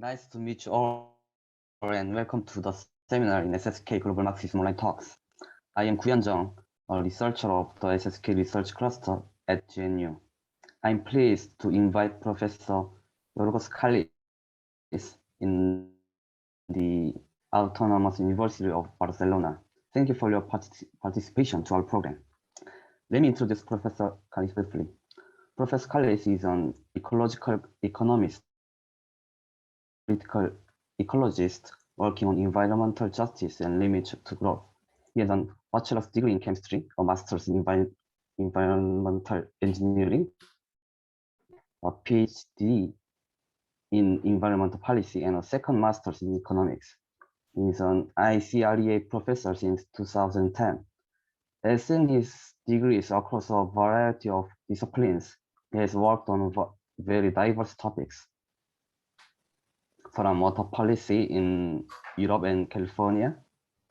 Nice to meet you all, and welcome to the seminar in SSK Global Marxism Online Talks. I am Guhyeon, a researcher of the SSK Research Cluster at GNU. I'm pleased to invite Professor Georgios Kallis in the Autonomous University of Barcelona. Thank you for your participation to our program. Let me introduce Professor Kallis briefly. Professor Kallis is an ecological economist, political ecologist working on environmental justice and limits to growth. He has a bachelor's degree in chemistry, a master's in environmental engineering, a PhD in environmental policy, and a second master's in economics. He is an ICREA professor since 2010. As in his degrees across a variety of disciplines, he has worked on very diverse topics, from water policy in Europe and California,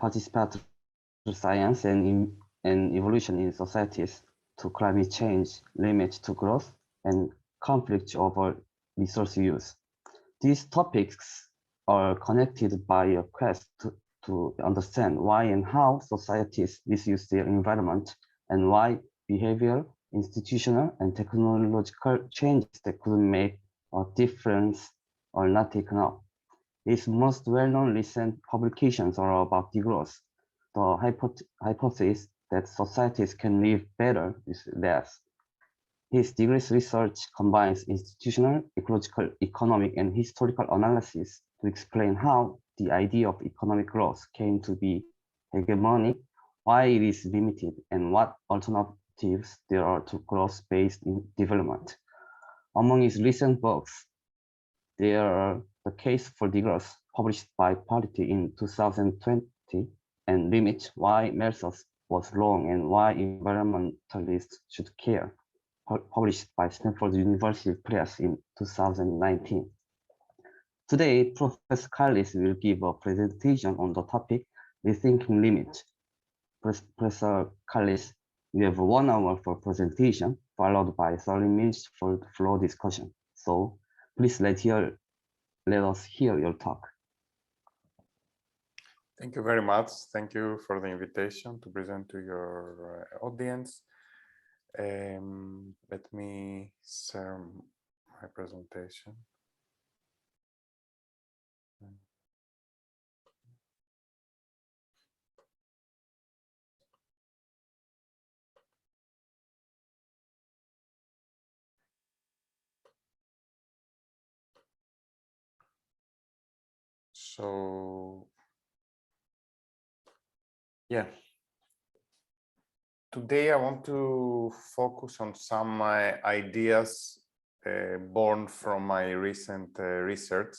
participatory science and evolution in societies, to climate change, limits to growth, and conflict over resource use. These topics are connected by a quest to understand why and how societies misuse their environment, and why behavioral, institutional, and technological changes that could make a difference are not taken up. His most well-known recent publications are about degrowth, the hypothesis that societies can live better with less. His degrees research combines institutional, ecological, economic, and historical analysis to explain how the idea of economic growth came to be hegemonic, why it is limited, and what alternatives there are to growth-based development. Among his recent books, there are The Case for Degrowth, published by Polity in 2020, and Limit, Why Malthus Was Wrong and Why Environmentalists Should Care, published by Stanford University Press in 2019. Today, Professor Kallis will give a presentation on the topic, Rethinking Limit. Professor Kallis, you have 1 hour for presentation, followed by 30 minutes for floor discussion. So please let us hear your talk. Thank you very much. Thank you for the invitation to present to your audience. Let me share my presentation. So, yeah. Today I want to focus on some ideas born from my recent research,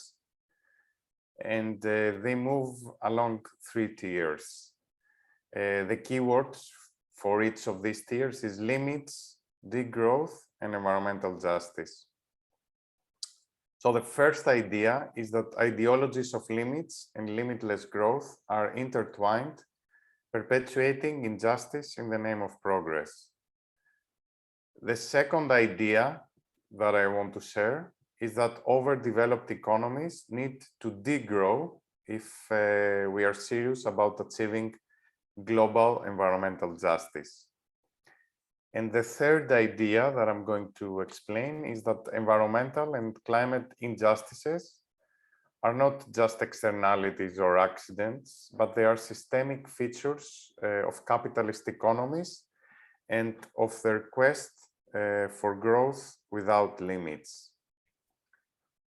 and they move along 3 tiers. The keywords for each of these tiers is limits, degrowth, and environmental justice. So the first idea is that ideologies of limits and limitless growth are intertwined, perpetuating injustice in the name of progress. The second idea that I want to share is that overdeveloped economies need to degrow if we are serious about achieving global environmental justice. And the third idea that I'm going to explain is that environmental and climate injustices are not just externalities or accidents, but they are systemic features of capitalist economies and of their quest for growth without limits.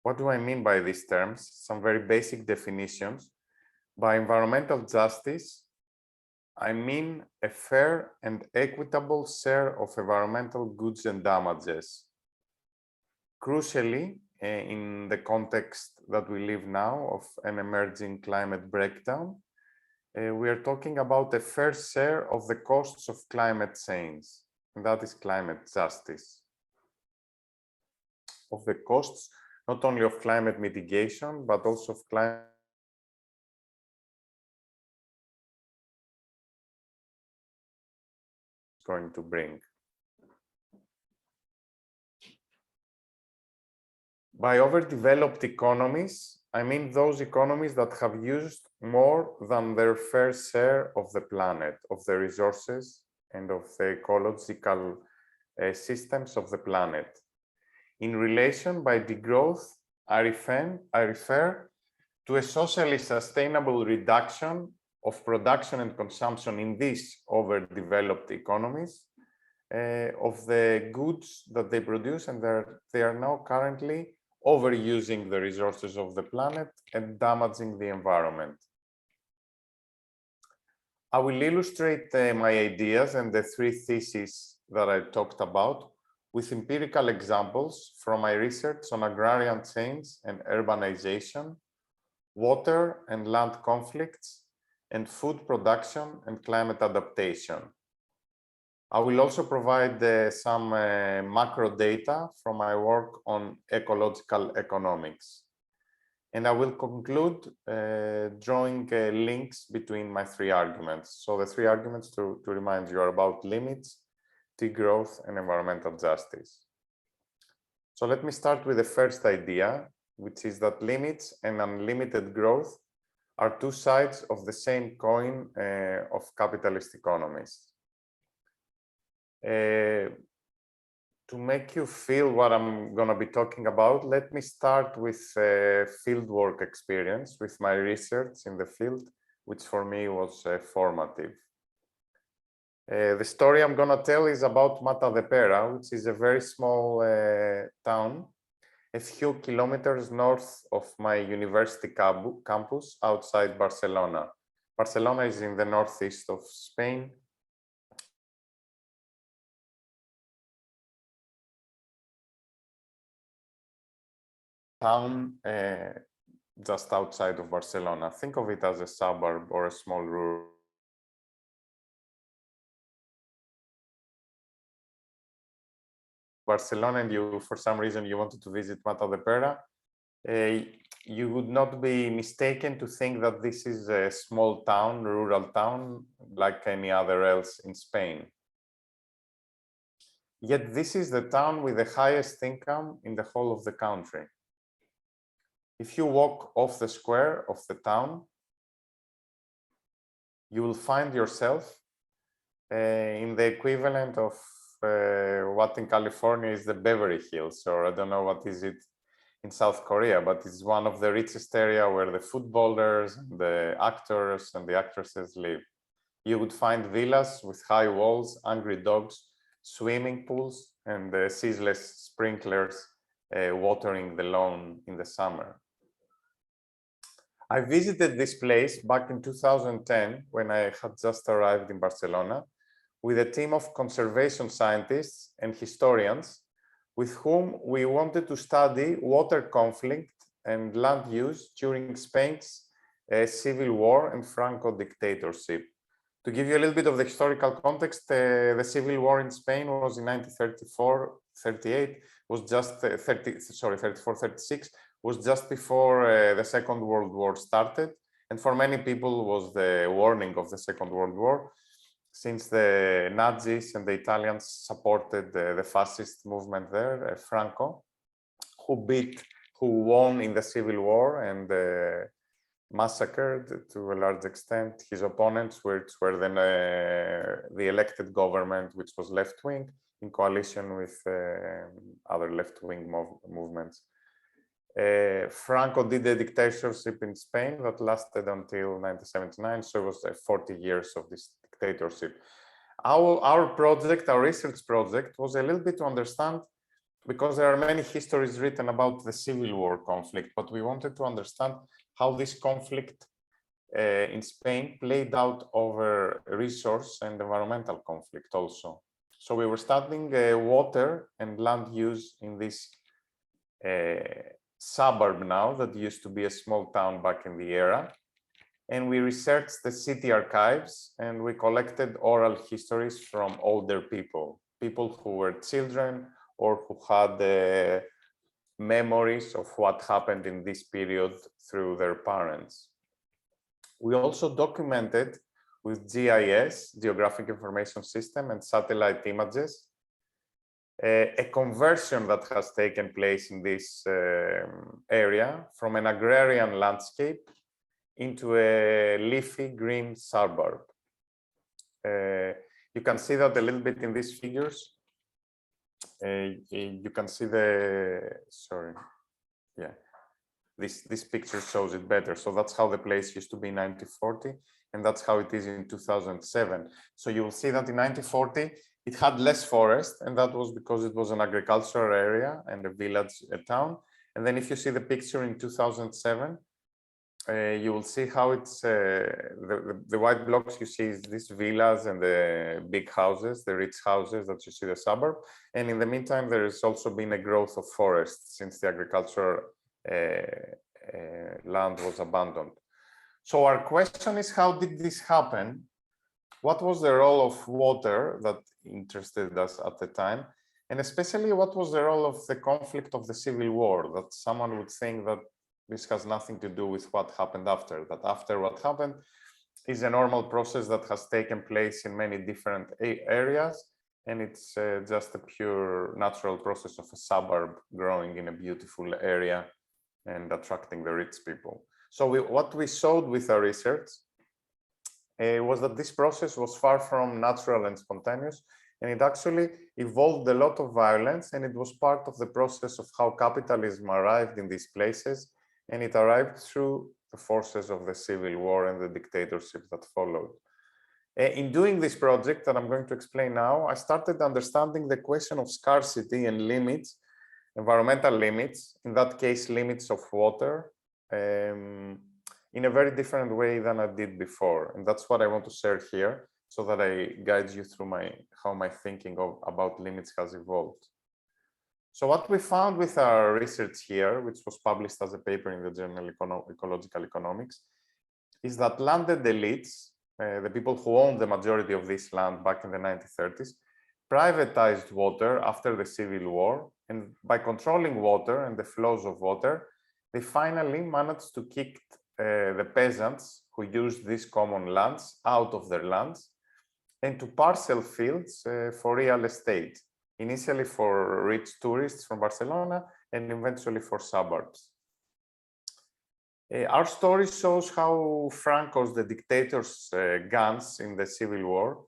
What do I mean by these terms? Some very basic definitions. By environmental justice, I mean a fair and equitable share of environmental goods and damages. Crucially, in the context that we live now of an emerging climate breakdown, we are talking about a fair share of the costs of climate change, and that is climate justice. Of the costs, not only of climate mitigation, but also of climate going to bring. By overdeveloped economies, I mean those economies that have used more than their fair share of the planet, of the resources, and of the ecological systems of the planet. In relation, by degrowth, I refer to a socially sustainable reduction of production and consumption in these overdeveloped economies of the goods that they produce, and they are now currently overusing the resources of the planet and damaging the environment. I will illustrate my ideas and the three theses that I talked about with empirical examples from my research on agrarian change and urbanization, water and land conflicts, and food production and climate adaptation. I will also provide some macro data from my work on ecological economics. And I will conclude drawing links between my three arguments. So the three arguments, to remind you, are about limits, degrowth, and environmental justice. So let me start with the first idea, which is that limits and unlimited growth are two sides of the same coin of capitalist economies. To make you feel what I'm going to be talking about, let me start with fieldwork experience with my research in the field, which for me was formative. The story I'm going to tell is about Mata de Pera, which is a very small town, a few kilometers north of my university campus outside Barcelona. Barcelona is in the northeast of Spain. Town just outside of Barcelona. Think of it as a suburb or a small rural. Barcelona, and you, for some reason, you wanted to visit Mata de Pera, you would not be mistaken to think that this is a small town, rural town, like any other else in Spain. Yet this is the town with the highest income in the whole of the country. If you walk off the square of the town, you will find yourself in the equivalent of what in California is the Beverly Hills, or I don't know what is it in South Korea, but it's one of the richest area where the footballers, the actors and the actresses live. You would find villas with high walls, angry dogs, swimming pools, and ceaseless sprinklers watering the lawn in the summer. I visited this place back in 2010 when I had just arrived in Barcelona with a team of conservation scientists and historians with whom we wanted to study water conflict and land use during Spain's civil war and Franco dictatorship. To give you a little bit of the historical context, the civil war in Spain was in 1934-38, was just 34-36, was just before the Second World War started, and for many people was the warning of the Second World War, since the Nazis and the Italians supported the fascist movement there, Franco, who won in the civil war and massacred to a large extent his opponents, which were then the elected government, which was left-wing, in coalition with other left-wing movements. Franco did a dictatorship in Spain that lasted until 1979, so it was 40 years of this dictatorship. Our project, our research project, was a little bit to understand, because there are many histories written about the civil war conflict, but we wanted to understand how this conflict in Spain played out over resource and environmental conflict also. So we were studying water and land use in this suburb now that used to be a small town back in the era. And we researched the city archives and we collected oral histories from older people who were children or who had memories of what happened in this period through their parents. We also documented with GIS, Geographic Information System, and satellite images, a conversion that has taken place in this area from an agrarian landscape into a leafy green suburb. You can see that a little bit in these figures. You can see this picture shows it better. So that's how the place used to be in 1940, and that's how it is in 2007. So you will see that in 1940, it had less forest, and that was because it was an agricultural area and a village, a town. And then if you see the picture in 2007, you will see how it's the white blocks you see is these villas and the big houses, the rich houses that you see the suburb. And in the meantime, there has also been a growth of forests since the agricultural land was abandoned. So our question is, how did this happen? What was the role of water that interested us at the time? And especially, what was the role of the conflict of the Civil War? That someone would think that this has nothing to do with what happened after, that after what happened is a normal process that has taken place in many different areas. And it's just a pure natural process of a suburb growing in a beautiful area and attracting the rich people. So what we showed with our research was that this process was far from natural and spontaneous, and it actually evolved a lot of violence, and it was part of the process of how capitalism arrived in these places, and it arrived through the forces of the Civil War and the dictatorship that followed. In doing this project that I'm going to explain now, I started understanding the question of scarcity and limits, environmental limits, in that case, limits of water, in a very different way than I did before. And that's what I want to share here, so that I guide you through how my thinking about limits has evolved. So what we found with our research here, which was published as a paper in the journal Ecological Economics, is that landed elites, the people who owned the majority of this land back in the 1930s, privatized water after the Civil War, and by controlling water and the flows of water, they finally managed to kick the peasants who used these common lands out of their lands and to parcel fields for real estate, initially for rich tourists from Barcelona and eventually for suburbs. Our story shows how Franco's, the dictator's guns in the Civil War,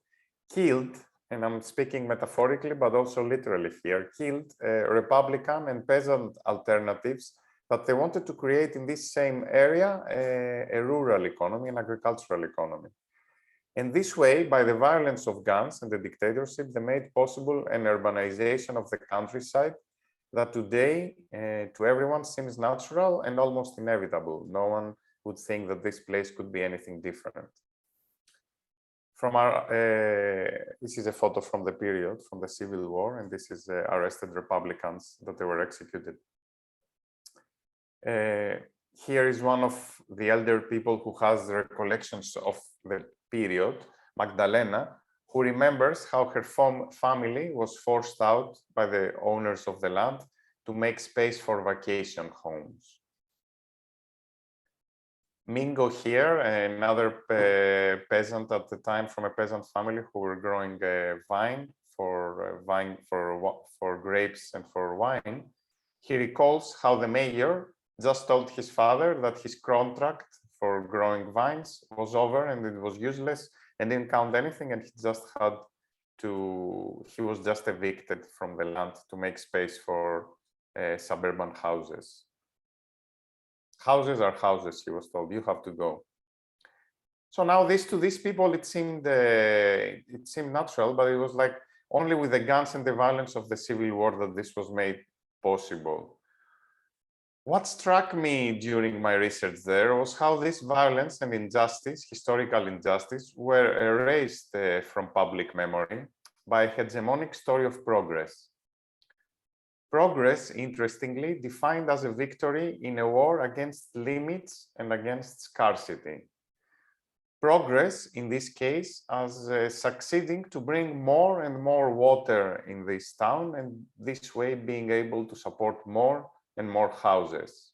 killed, and I'm speaking metaphorically, but also literally here, killed Republican and peasant alternatives that they wanted to create in this same area a rural economy, an agricultural economy. And this way, by the violence of guns and the dictatorship, they made possible an urbanization of the countryside that today, to everyone, seems natural and almost inevitable. No one would think that this place could be anything different. From this is a photo from the period, from the Civil War, and this is arrested Republicans that they were executed. Here is one of the elder people who has recollections of the period, Magdalena, who remembers how her family was forced out by the owners of the land to make space for vacation homes. Mingo here, another peasant at the time from a peasant family who were growing vine for grapes and for wine. He recalls how the mayor just told his father that his contract for growing vines was over and it was useless and didn't count anything, and he was just evicted from the land to make space for suburban houses. Houses are houses, he was told, you have to go. So now to these people, it seemed natural, but it was like only with the guns and the violence of the Civil War that this was made possible. What struck me during my research there was how this violence and injustice, historical injustice, were erased from public memory by a hegemonic story of progress. Progress, interestingly, defined as a victory in a war against limits and against scarcity. Progress, in this case, as succeeding to bring more and more water in this town, and this way being able to support more and more houses.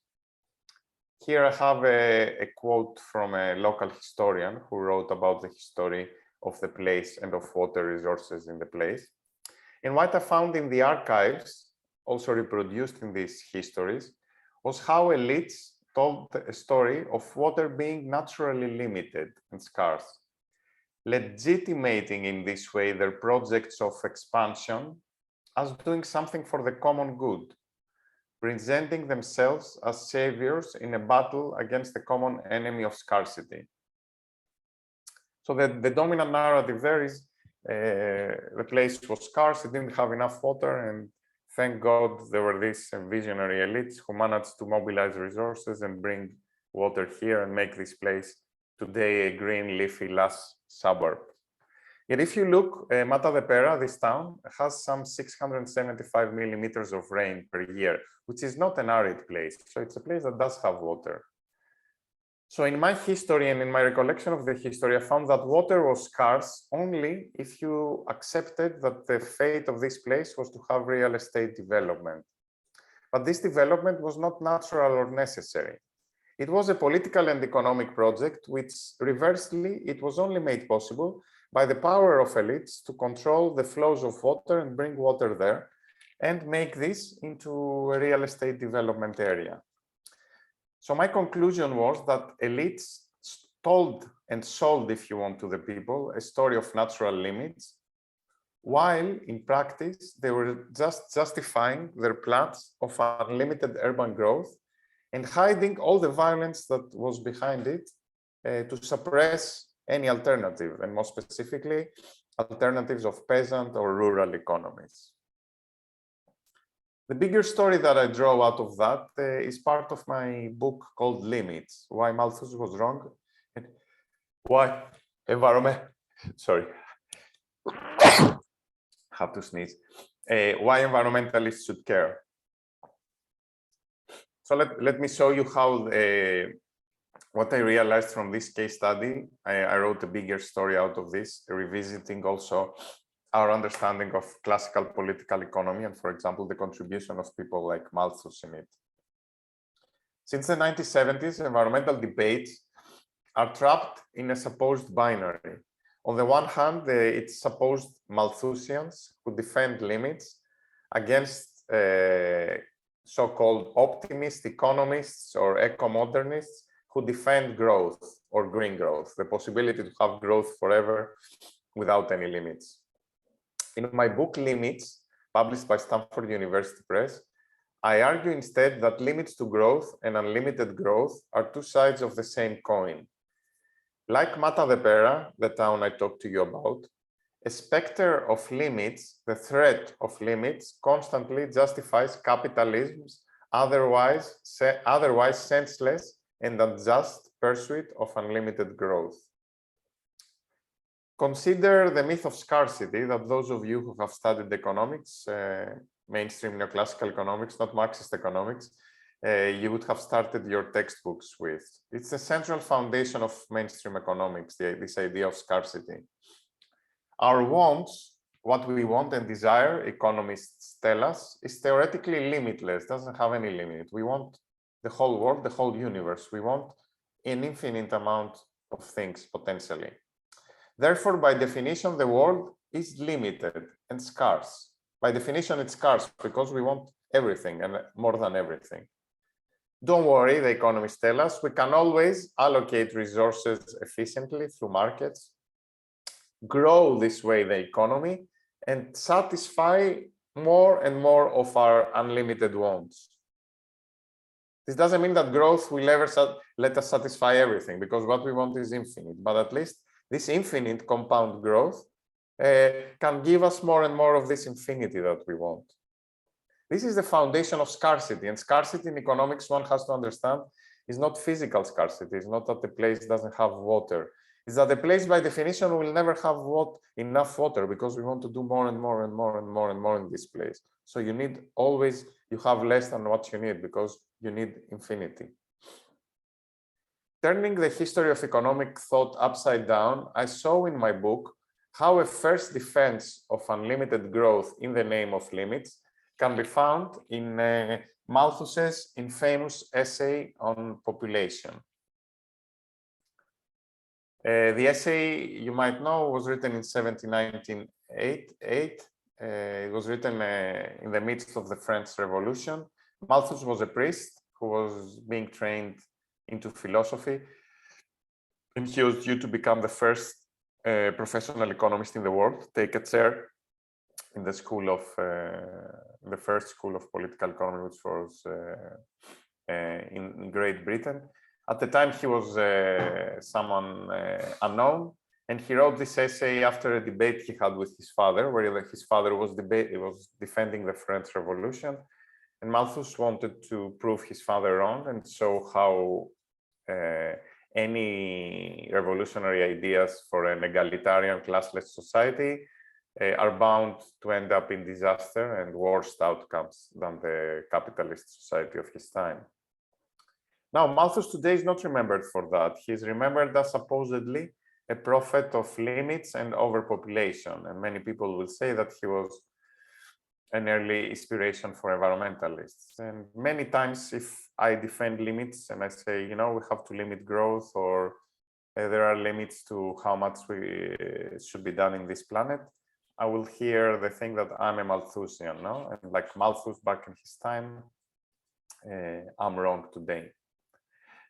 Here I have a quote from a local historian who wrote about the history of the place and of water resources in the place. And what I found in the archives, also reproduced in these histories, was how elites told a story of water being naturally limited and scarce, legitimating in this way their projects of expansion as doing something for the common good, presenting themselves as saviors in a battle against the common enemy of scarcity. So the dominant narrative there is the place was scarce, it didn't have enough water, and thank God there were these visionary elites who managed to mobilize resources and bring water here and make this place today a green, leafy, lush suburb. Yet if you look, Matadepera, this town, has some 675 millimeters of rain per year, which is not an arid place. So it's a place that does have water. So in my history and in my recollection of the history, I found that water was scarce only if you accepted that the fate of this place was to have real estate development. But this development was not natural or necessary. It was a political and economic project, which reversely, it was only made possible by the power of elites to control the flows of water and bring water there and make this into a real estate development area. So my conclusion was that elites told and sold, if you want, to the people a story of natural limits, while in practice they were just justifying their plans of unlimited urban growth and hiding all the violence that was behind it to suppress any alternative, and more specifically, alternatives of peasant or rural economies. The bigger story that I draw out of that is part of my book called Limits, Why Malthus Was Wrong and Why Environment, sorry, have to sneeze, Why Environmentalists Should Care. So let me show you how what I realized from this case study. I wrote a bigger story out of this, revisiting also our understanding of classical political economy and, for example, the contribution of people like Malthus in it. Since the 1970s, environmental debates are trapped in a supposed binary. On the one hand, it's supposed Malthusians who defend limits against so-called optimist economists or eco-modernists who defend growth or green growth, the possibility to have growth forever without any limits. In my book Limits, published by Stanford University Press, I argue instead that limits to growth and unlimited growth are two sides of the same coin. Like Matadepera, the town I talked to you about, a specter of limits, the threat of limits, constantly justifies capitalism's otherwise senseless and unjust pursuit of unlimited growth. Consider the myth of scarcity that those of you who have studied economics, mainstream neoclassical economics, not Marxist economics, you would have started your textbooks with. It's the central foundation of mainstream economics, this idea of scarcity. Our wants, what we want and desire, economists tell us, is theoretically limitless, doesn't have any limit. We want the whole world, the whole universe. We want an infinite amount of things, potentially. Therefore, by definition, the world is limited and scarce. By definition, it's scarce because we want everything and more than everything. Don't worry, the economists tell us, we can always allocate resources efficiently through markets, grow this way the economy, and satisfy more and more of our unlimited wants. This doesn't mean that growth will ever let us satisfy everything, because what we want is infinite, but at least this infinite compound growth can give us more and more of this infinity that we want. This is the foundation of scarcity, and scarcity in economics, one has to understand, is not physical scarcity. It's not that the place doesn't have water. It's that the place by definition will never have enough water, because we want to do more and more and more and more and more in this place. So you need always, you have less than what you need because you need infinity. Turning the history of economic thought upside down, I saw in my book how a first defense of unlimited growth in the name of limits can be found in Malthus's infamous essay on population. The essay, you might know, was written in 1798 It was written in the midst of the French Revolution. Malthus was a priest who was being trained into philosophy, and he was due to become the first professional economist in the world to take a chair in the school of the first school of political economy, which was in Great Britain. At the time, he was someone unknown, and he wrote this essay after a debate he had with his father, where his father was defending the French Revolution, and Malthus wanted to prove his father wrong and show how any revolutionary ideas for an egalitarian, classless society are bound to end up in disaster and worse outcomes than the capitalist society of his time. Now, Malthus today is not remembered for that. He is remembered as supposedly a prophet of limits and overpopulation. And many people will say that he was an early inspiration for environmentalists. And many times, if I defend limits and I say, you know, we have to limit growth, or there are limits to how much we should be done in this planet, I will hear the thing that I'm a Malthusian, no? And like Malthus back in his time, I'm wrong today.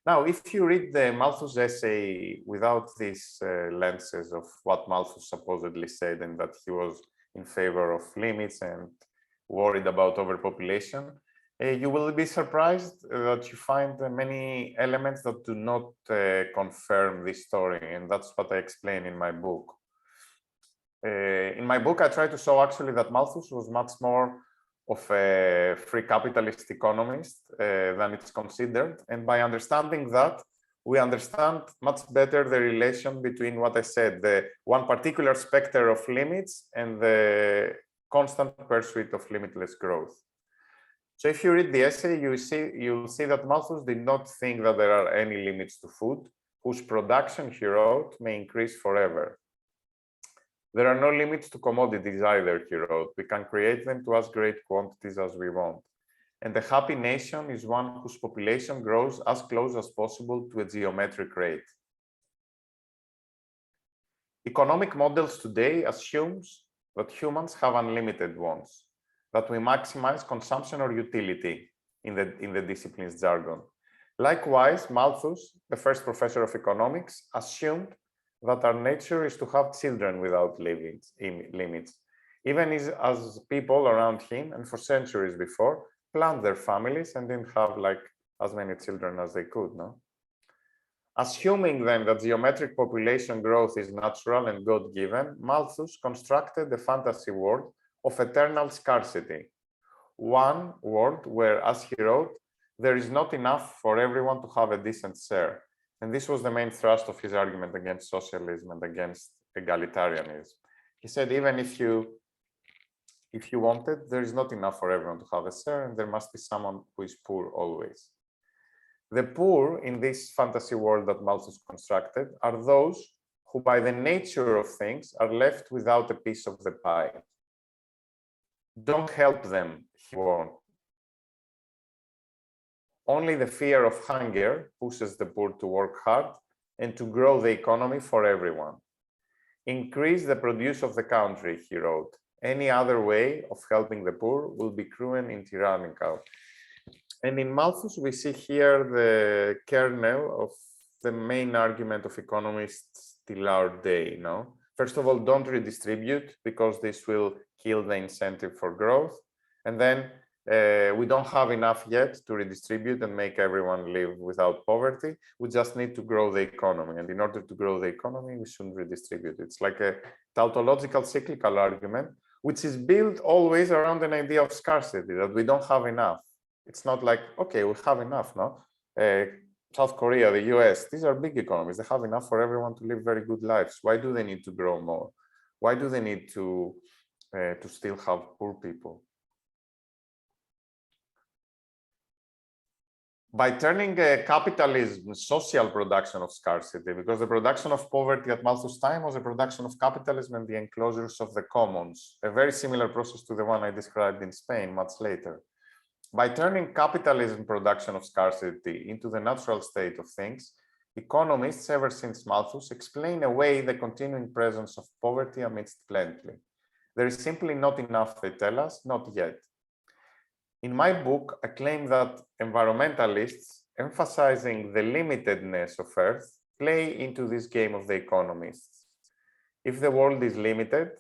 Now, if you read the Malthus essay without these lenses of what Malthus supposedly said and that he was in favor of limits and worried about overpopulation, you will be surprised that you find many elements that do not confirm this story, and that's what I explain in my book. In my book, I try to show actually that Malthus was much more of a free capitalist economist than it's considered. And by understanding that, we understand much better the relation between what I said, the one particular specter of limits and the constant pursuit of limitless growth. So if you read the essay, you'll see that Malthus did not think that there are any limits to food, whose production, he wrote, may increase forever. There are no limits to commodities either, he wrote. We can create them to as great quantities as we want. And a happy nation is one whose population grows as close as possible to a geometric rate. Economic models today assumes that humans have unlimited wants, that we maximize consumption or utility in the discipline's jargon. Likewise, Malthus, the first professor of economics, assumed that our nature is to have children without limits, even as people around him and for centuries before planned their families and didn't have like as many children as they could, no? Assuming then that geometric population growth is natural and God-given, Malthus constructed the fantasy world of eternal scarcity. One world where, as he wrote, there is not enough for everyone to have a decent share. And this was the main thrust of his argument against socialism and against egalitarianism. He said, even if you wanted, there is not enough for everyone to have a share, and there must be someone who is poor always. The poor in this fantasy world that Malthus constructed are those who, by the nature of things, are left without a piece of the pie. Don't help them, he warned. Only the fear of hunger pushes the poor to work hard and to grow the economy for everyone. Increase the produce of the country, he wrote. Any other way of helping the poor will be cruel and tyrannical. And in Malthus, we see here the kernel of the main argument of economists till our day. No? First of all, don't redistribute because this will kill the incentive for growth. And then we don't have enough yet to redistribute and make everyone live without poverty. We just need to grow the economy. And in order to grow the economy, we shouldn't redistribute. It's like a tautological cyclical argument, which is built always around an idea of scarcity, that we don't have enough. It's not like, okay, we have enough, no? South Korea, the US, these are big economies. They have enough for everyone to live very good lives. Why do they need to grow more? Why do they need to still have poor people? By turning capitalism social production of scarcity, because the production of poverty at Malthus' time was a production of capitalism and the enclosures of the commons, a very similar process to the one I described in Spain much later. By turning capitalism production of scarcity into the natural state of things, economists ever since Malthus explain away the continuing presence of poverty amidst plenty. There is simply not enough, they tell us, not yet. In my book, I claim that environmentalists, emphasizing the limitedness of Earth, play into this game of the economists. If the world is limited,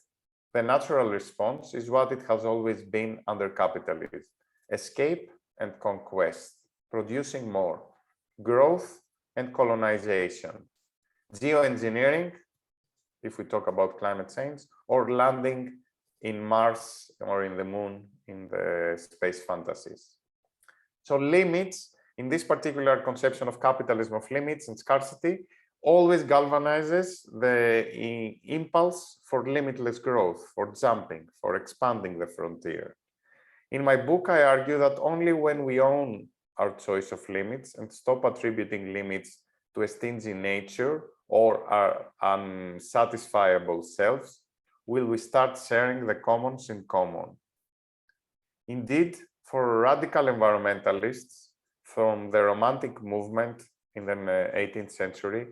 the natural response is what it has always been under capitalism: escape and conquest, producing more, growth and colonization, geoengineering, if we talk about climate change, or landing in Mars or in the moon in the space fantasies. So limits, in this particular conception of capitalism of limits and scarcity, always galvanizes the impulse for limitless growth, for jumping, for expanding the frontier. In my book, I argue that only when we own our choice of limits and stop attributing limits to a stingy nature or our unsatisfiable selves will we start sharing the commons in common. Indeed, for radical environmentalists from the Romantic movement in the 18th century,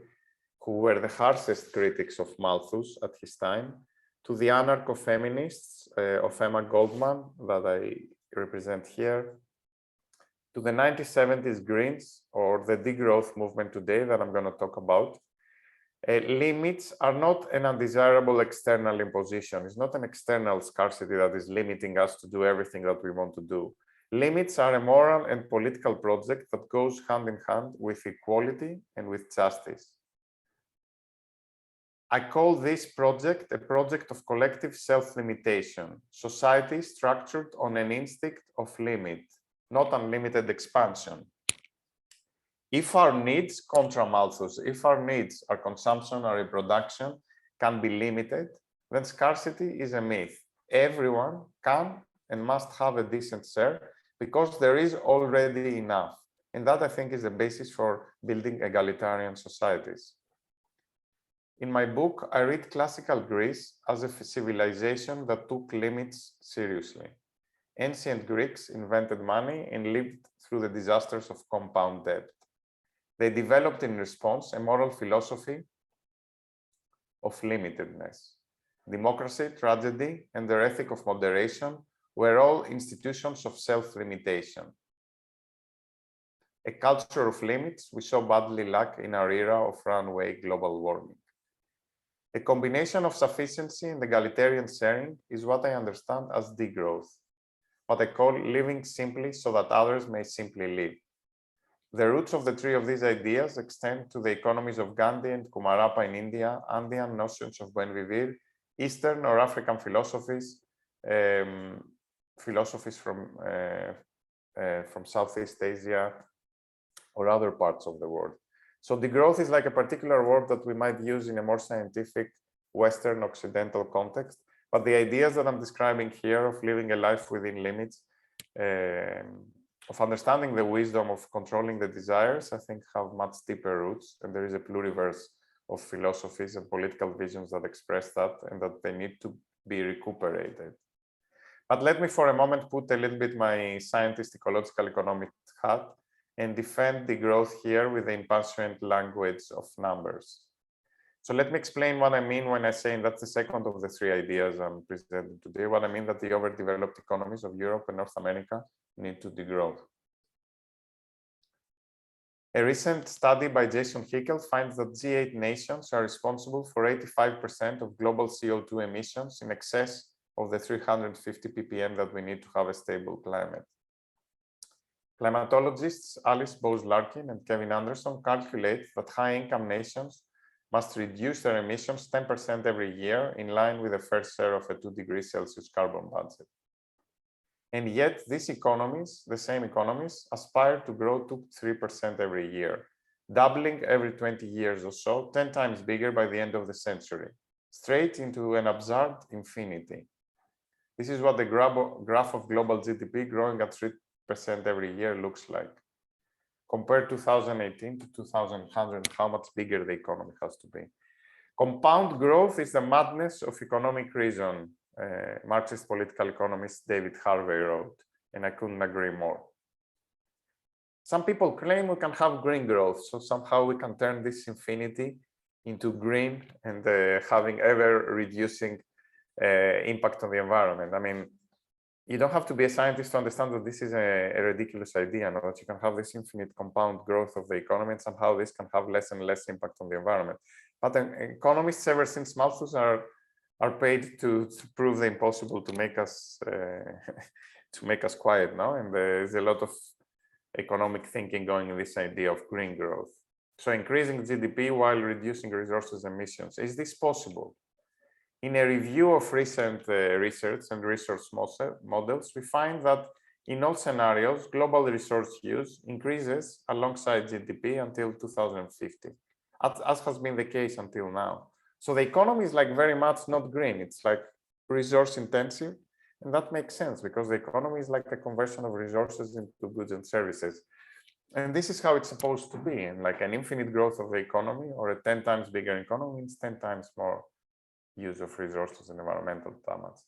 who were the harshest critics of Malthus at his time, to the anarcho-feminists of Emma Goldman that I represent here, to the 1970s Greens or the degrowth movement today that I'm going to talk about, limits are not an undesirable external imposition. It's not an external scarcity that is limiting us to do everything that we want to do. Limits are a moral and political project that goes hand in hand with equality and with justice. I call this project a project of collective self-limitation, society structured on an instinct of limit, not unlimited expansion. If our needs, contra Malthus, if our needs, our consumption, our reproduction can be limited, then scarcity is a myth. Everyone can and must have a decent share because there is already enough. And that, I think, is the basis for building egalitarian societies. In my book, I read classical Greece as a civilization that took limits seriously. Ancient Greeks invented money and lived through the disasters of compound debt. They developed in response a moral philosophy of limitedness. Democracy, tragedy, and their ethic of moderation were all institutions of self-limitation. A culture of limits we so badly lack in our era of runaway global warming. A combination of sufficiency and egalitarian sharing is what I understand as degrowth, what I call living simply so that others may simply live. The roots of the tree of these ideas extend to the economies of Gandhi and Kumarappa in India, Andean notions of buen vivir, Eastern or African philosophies, philosophies from Southeast Asia or other parts of the world. So degrowth is like a particular word that we might use in a more scientific Western Occidental context, but the ideas that I'm describing here of living a life within limits, of understanding the wisdom of controlling the desires, I think have much deeper roots, and there is a pluriverse of philosophies and political visions that express that and that they need to be recuperated. But let me for a moment put a little bit my scientist, ecological, economic hat and defend the growth here with the impassioned language of numbers. So let me explain what I mean when I say, and that's the second of the three ideas I'm presenting today, what I mean that the overdeveloped economies of Europe and North America need to degrow. A recent study by Jason Hickel finds that G8 nations are responsible for 85% of global CO2 emissions, in excess of the 350 ppm that we need to have a stable climate. Climatologists Alice Bowes-Larkin and Kevin Anderson calculate that high-income nations must reduce their emissions 10% every year, in line with a fair share of a 2°C Celsius carbon budget. And yet these economies, the same economies, aspire to grow to 3% every year, doubling every 20 years or so, 10 times bigger by the end of the century, straight into an absurd infinity. This is what the graph of global GDP growing at 3% every year looks like. Compare 2018 to 2100, how much bigger the economy has to be. Compound growth is the madness of economic reason, Marxist political economist David Harvey wrote, and I couldn't agree more. Some people claim we can have green growth, so somehow we can turn this infinity into green and having ever reducing impact on the environment. I mean, you don't have to be a scientist to understand that this is a ridiculous idea, no? That you can have this infinite compound growth of the economy and somehow this can have less and less impact on the environment. But economists ever since Malthus are paid to prove the impossible, to make us to make us quiet now. And there's a lot of economic thinking going in this idea of green growth. So increasing GDP while reducing resources emissions. Is this possible? In a review of recent research and resource models, we find that in all scenarios, global resource use increases alongside GDP until 2050, as has been the case until now. So the economy is like very much not green. It's like resource intensive. And that makes sense because the economy is like a conversion of resources into goods and services. And this is how it's supposed to be. And like an infinite growth of the economy or a 10 times bigger economy means 10 times more use of resources and environmental damage.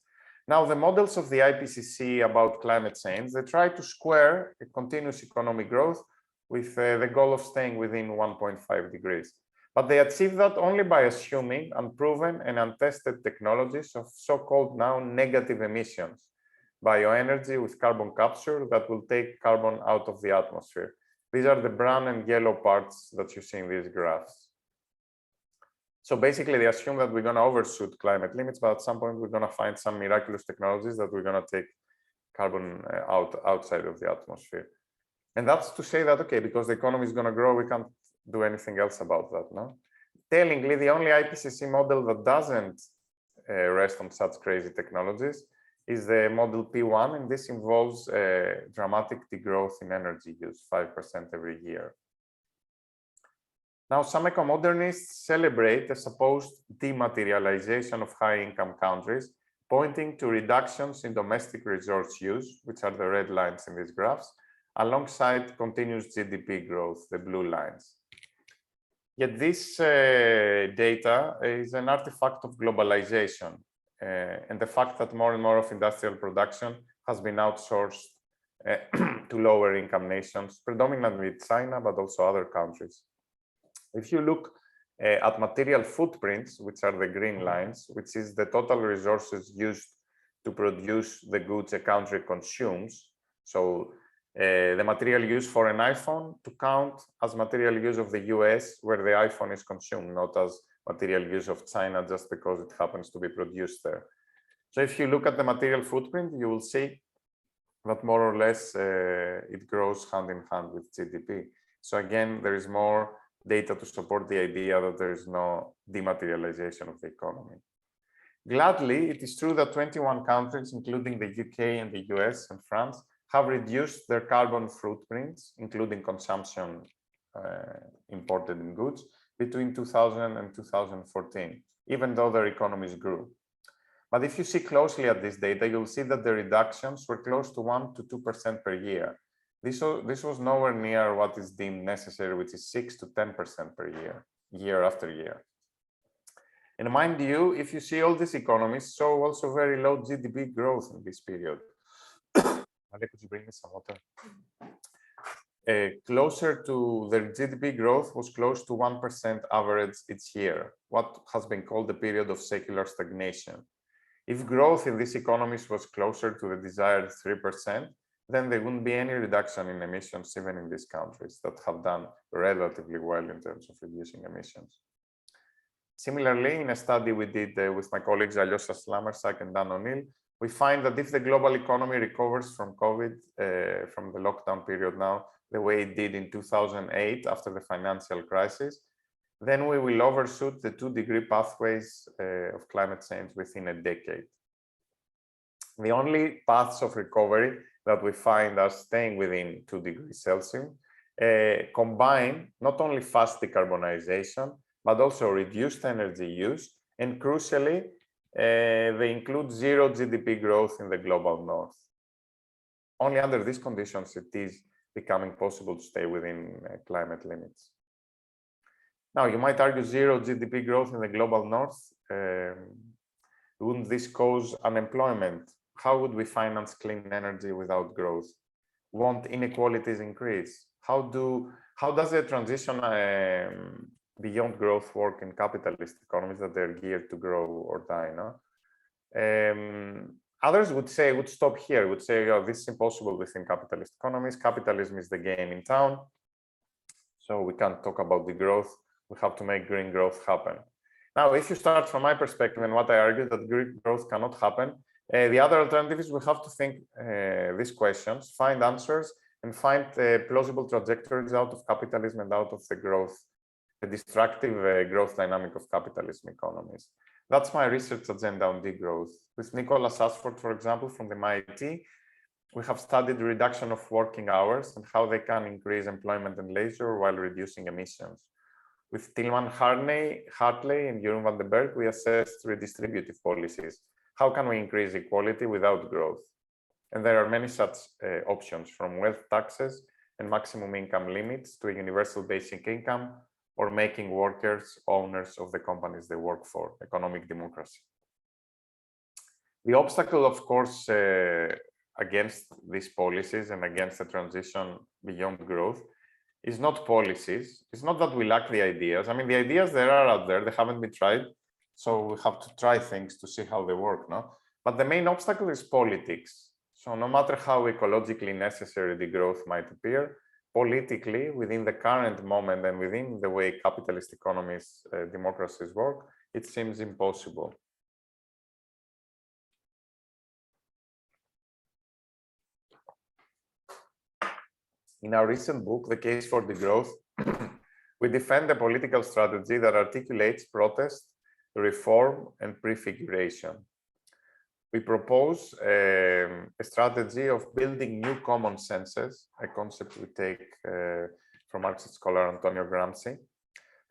Now, the models of the IPCC about climate change, they try to square a continuous economic growth with the goal of staying within 1.5 degrees. But they achieve that only by assuming unproven and untested technologies of so-called now negative emissions, bioenergy with carbon capture that will take carbon out of the atmosphere. These are the brown and yellow parts that you see in these graphs. So basically, they assume that we're going to overshoot climate limits, but at some point, we're going to find some miraculous technologies that we're going to take carbon outside of the atmosphere. And that's to say that, okay, because the economy is going to grow, we can't do anything else about that, no? Tellingly, the only IPCC model that doesn't rest on such crazy technologies is the model P1, and this involves dramatic degrowth in energy use, 5% every year. Now, some eco-modernists celebrate a supposed dematerialization of high-income countries, pointing to reductions in domestic resource use, which are the red lines in these graphs, alongside continuous GDP growth, the blue lines. Yet this data is an artifact of globalization and the fact that more and more of industrial production has been outsourced to lower income nations, predominantly China, but also other countries. If you look at material footprints, which are the green lines, which is the total resources used to produce the goods a country consumes, so the material used for an iPhone to count as material use of the US where the iPhone is consumed, not as material use of China just because it happens to be produced there. So if you look at the material footprint, you will see that more or less it grows hand in hand with GDP. So again, there is more data to support the idea that there is no dematerialization of the economy. Gladly, it is true that 21 countries, including the UK and the US and France, have reduced their carbon footprints, including consumption imported in goods, between 2000 and 2014, even though their economies grew. But if you see closely at this data, you'll see that the reductions were close to 1 to 2% per year. This was nowhere near what is deemed necessary, which is 6 to 10% per year, year after year. And mind you, if you see all these economies show also very low GDP growth in this period. Could you bring me some water? Closer to their GDP growth was close to 1% average each year, what has been called the period of secular stagnation. If growth in these economies was closer to the desired 3%, then there wouldn't be any reduction in emissions even in these countries that have done relatively well in terms of reducing emissions. Similarly, in a study we did with my colleagues Georgios Kallis and Dan O'Neill, we find that if the global economy recovers from COVID, from the lockdown period now, the way it did in 2008 after the financial crisis, then we will overshoot the 2-degree pathways of climate change within a decade. The only paths of recovery that we find are staying within 2 degrees Celsius, combine not only fast decarbonization, but also reduced energy use, and crucially, they include zero GDP growth in the global north. Only under these conditions it is becoming possible to stay within climate limits. Now, you might argue zero GDP growth in the global north. Wouldn't this cause unemployment? How would we finance clean energy without growth? Won't inequalities increase? How does the transition beyond growth work in capitalist economies that they're geared to grow or die? No? Others would stop here, would say, oh, this is impossible within capitalist economies. Capitalism is the game in town. So we can't talk about the growth. We have to make green growth happen. Now, if you start from my perspective and what I argue that green growth cannot happen, the other alternative is we have to think these questions, find answers, and find plausible trajectories out of capitalism and out of the growth, the destructive growth dynamic of capitalism economies. That's my research agenda on degrowth. With Nicholas Ashford, for example, from the MIT, we have studied the reduction of working hours and how they can increase employment and leisure while reducing emissions. With Tilman Hartley and Jeroen van den Berg, we assessed redistributive policies. How can we increase equality without growth? And there are many such options, from wealth taxes and maximum income limits to a universal basic income, or making workers owners of the companies they work for, economic democracy. The obstacle, of course, against these policies and against the transition beyond growth is not policies. It's not that we lack the ideas. I mean, the ideas there are out there, they haven't been tried. So we have to try things to see how they work, no? But the main obstacle is politics. So no matter how ecologically necessary the growth might appear, politically, within the current moment and within the way capitalist economies, democracies work, it seems impossible. In our recent book, The Case for Degrowth, we defend a political strategy that articulates protest, reform, and prefiguration. We propose a strategy of building new common senses, a concept we take from Marxist scholar Antonio Gramsci,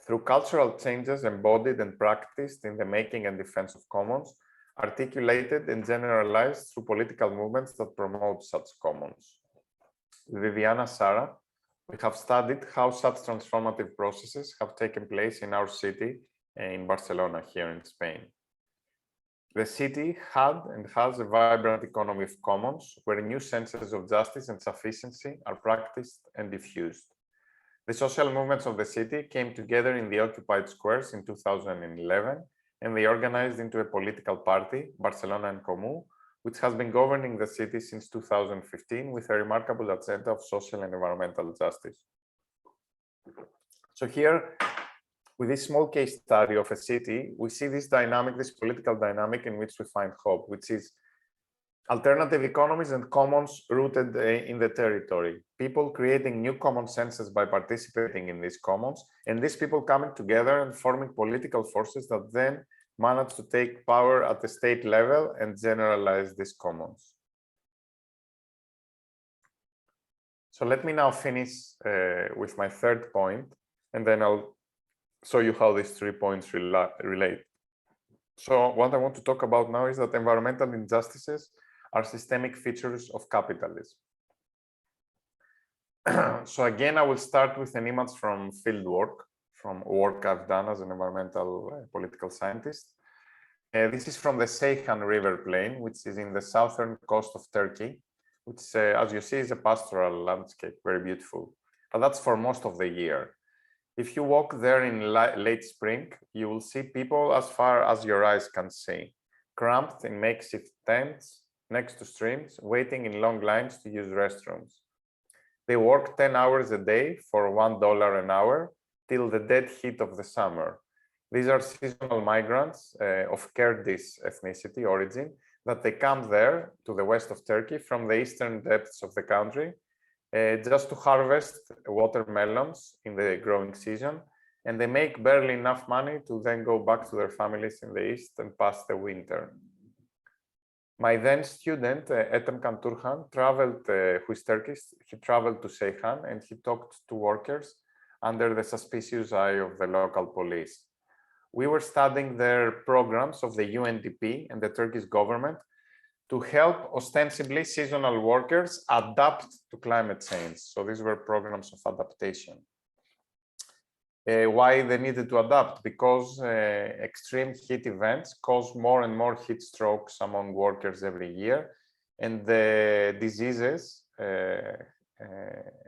through cultural changes embodied and practiced in the making and defense of commons, articulated and generalized through political movements that promote such commons. With Viviana Sara, we have studied how such transformative processes have taken place in our city, in Barcelona, here in Spain. The city had and has a vibrant economy of commons, where new senses of justice and sufficiency are practiced and diffused. The social movements of the city came together in the occupied squares in 2011, and they organized into a political party, Barcelona en Comú, which has been governing the city since 2015 with a remarkable agenda of social and environmental justice. So here, with this small case study of a city, we see this dynamic, this political dynamic in which we find hope, which is alternative economies and commons rooted in the territory. People creating new common senses by participating in these commons, and these people coming together and forming political forces that then manage to take power at the state level and generalize these commons. So let me now finish with my third point, and then I'll show you how these 3 points relate. So what I want to talk about now is that environmental injustices are systemic features of capitalism. So again, I will start with an image from field work, from work I've done as an environmental political scientist. This is from the Seyhan River Plain, which is in the southern coast of Turkey, which, as you see, is a pastoral landscape, very beautiful. But that's for most of the year. If you walk there in late spring, you will see people as far as your eyes can see, cramped in makeshift tents next to streams, waiting in long lines to use restrooms. They work 10 hours a day for $1 an hour till the dead heat of the summer. These are seasonal migrants of Kurdish ethnicity origin that they come there to the west of Turkey from the eastern depths of the country just to harvest watermelons in the growing season, and they make barely enough money to then go back to their families in the east and pass the winter. My then student, Ethem Kanturhan, who is Turkish, he traveled to Seyhan and he talked to workers under the suspicious eye of the local police. We were studying their programs of the UNDP and the Turkish government to help ostensibly seasonal workers adapt to climate change. So these were programs of adaptation. Why they needed to adapt? Because extreme heat events cause more and more heat strokes among workers every year, and the diseases,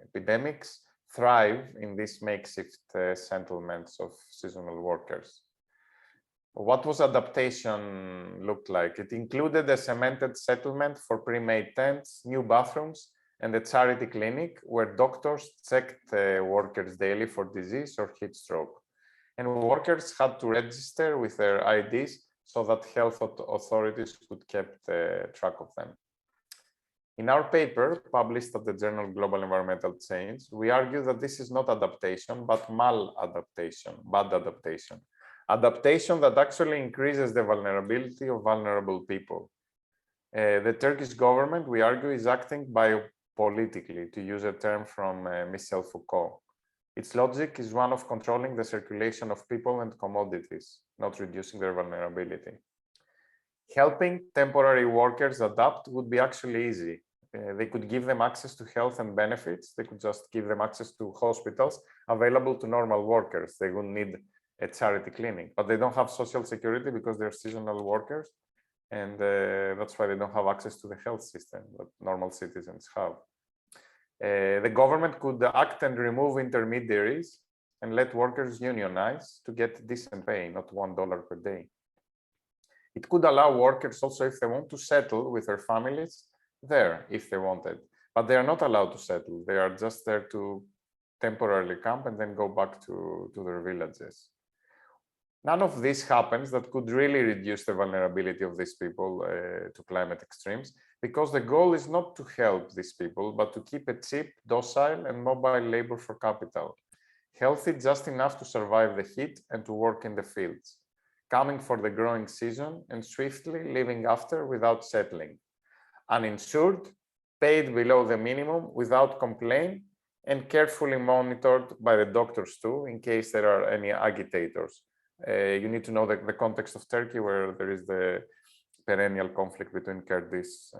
epidemics, thrive in these makeshift settlements of seasonal workers. What was adaptation looked like? It included a cemented settlement for pre-made tents, new bathrooms, and a charity clinic where doctors checked workers daily for disease or heat stroke. And workers had to register with their IDs so that health authorities could keep track of them. In our paper, published at the journal Global Environmental Change, we argue that this is not adaptation, but maladaptation, bad adaptation. Adaptation that actually increases the vulnerability of vulnerable people. The Turkish government, we argue, is acting biopolitically, to use a term from Michel Foucault. Its logic is one of controlling the circulation of people and commodities, not reducing their vulnerability. Helping temporary workers adapt would be actually easy. They could give them access to health and benefits. They could just give them access to hospitals available to normal workers. They wouldn't need a charity clinic, but they don't have social security because they're seasonal workers. And that's why they don't have access to the health system that normal citizens have. The government could act and remove intermediaries and let workers unionize to get decent pay, not $1 per day. It could allow workers also, if they want to settle with their families, there if they wanted, but they are not allowed to settle. They are just there to temporarily camp and then go back to their villages. None of this happens that could really reduce the vulnerability of these people to climate extremes, because the goal is not to help these people, but to keep a cheap, docile, and mobile labor for capital, healthy just enough to survive the heat and to work in the fields, coming for the growing season and swiftly leaving after without settling, uninsured, paid below the minimum without complaint, and carefully monitored by the doctors too, in case there are any agitators. You need to know the context of Turkey, where there is the perennial conflict between Kurdish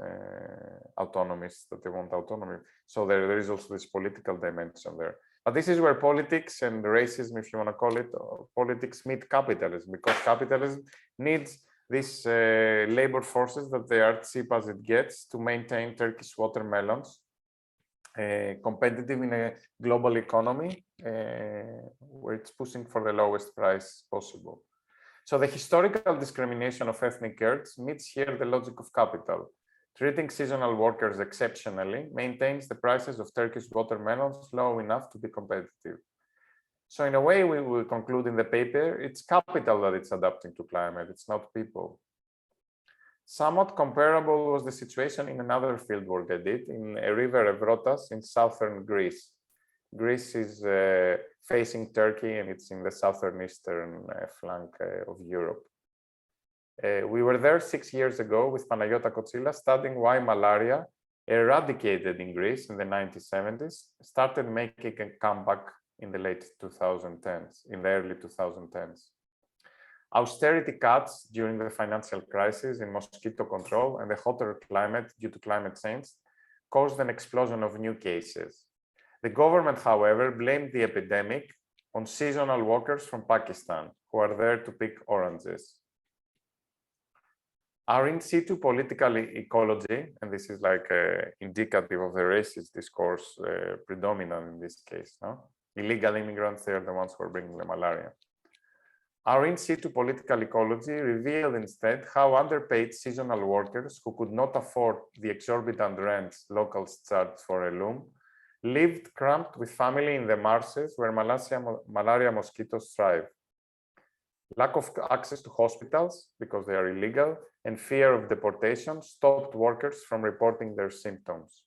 autonomies that they want autonomy. So there is also this political dimension there. But this is where politics and racism, if you want to call it, politics meet capitalism, because capitalism needs these labor forces that they are cheap as it gets to maintain Turkish watermelons competitive in a global economy where it's pushing for the lowest price possible. So the historical discrimination of ethnic Kurds meets here the logic of capital. Treating seasonal workers exceptionally maintains the prices of Turkish watermelons low enough to be competitive. So in a way, we will conclude in the paper, it's capital that it's adapting to climate, it's not people. Somewhat comparable was the situation in another fieldwork I did in a river Evrotas in southern Greece. Greece is facing Turkey, and it's in the southeastern flank of Europe. We were there 6 years ago with Panagiotta Kotsila studying why malaria, eradicated in Greece in the 1970s, started making a comeback in the late 2010s, in the early 2010s. Austerity cuts during the financial crisis in mosquito control and the hotter climate due to climate change caused an explosion of new cases. The government, however, blamed the epidemic on seasonal workers from Pakistan who are there to pick oranges. Our in situ political ecology, and this is like indicative of the racist discourse predominant in this case, no? Illegal immigrants, they are the ones who are bringing the malaria. Our in situ political ecology revealed instead how underpaid seasonal workers who could not afford the exorbitant rents locals charged for a loom lived cramped with family in the marshes where malaria mosquitoes thrive. Lack of access to hospitals because they are illegal and fear of deportation stopped workers from reporting their symptoms.